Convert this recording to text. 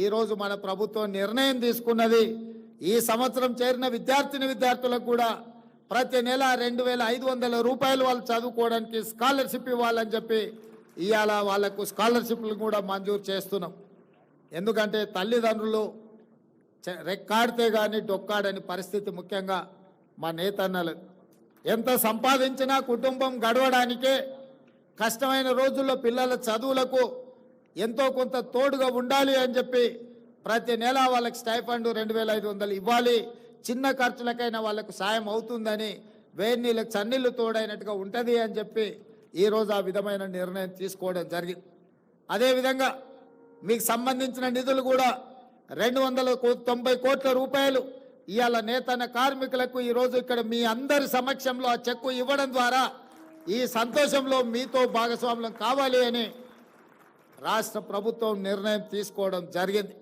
ఈరోజు మన ప్రభుత్వం నిర్ణయం తీసుకున్నది. ఈ సంవత్సరం చేరిన విద్యార్థులకు కూడా ప్రతి నెల 2,500 రూపాయలు వాళ్ళు చదువుకోవడానికి స్కాలర్షిప్ ఇవ్వాలని చెప్పి ఇవాళ వాళ్లకు స్కాలర్షిప్లు కూడా మంజూరు చేస్తున్నాం. ఎందుకంటే తల్లిదండ్రులు రెక్కాడితే కానీ డొక్కాడని పరిస్థితి. ముఖ్యంగా మా నేతన్నలు ఎంత సంపాదించినా కుటుంబం గడవడానికే కష్టమైన రోజుల్లో పిల్లల చదువులకు ఎంతో కొంత తోడుగా ఉండాలి అని చెప్పి ప్రతి నెల వాళ్ళకి స్టైఫండ్ 2,500 ఇవ్వాలి. చిన్న ఖర్చులకైనా వాళ్ళకు సాయం అవుతుందని, వేడి నీళ్ళకి చన్నీళ్ళు తోడైనట్టుగా ఉంటుంది అని చెప్పి ఈరోజు ఆ విధమైన నిర్ణయం తీసుకోవడం జరిగింది. అదేవిధంగా మీకు సంబంధించిన నిధులు కూడా 290 కోట్ల రూపాయలు ఇవాళ నేతన్న కార్మికులకు ఈరోజు ఇక్కడ మీ అందరి సమక్షంలో ఆ చెక్కు ఇవ్వడం ద్వారా ఈ సంతోషంలో మీతో భాగస్వామ్యం కావాలి అని రాష్ట్ర ప్రభుత్వం నిర్ణయం తీసుకోవడం జరిగింది.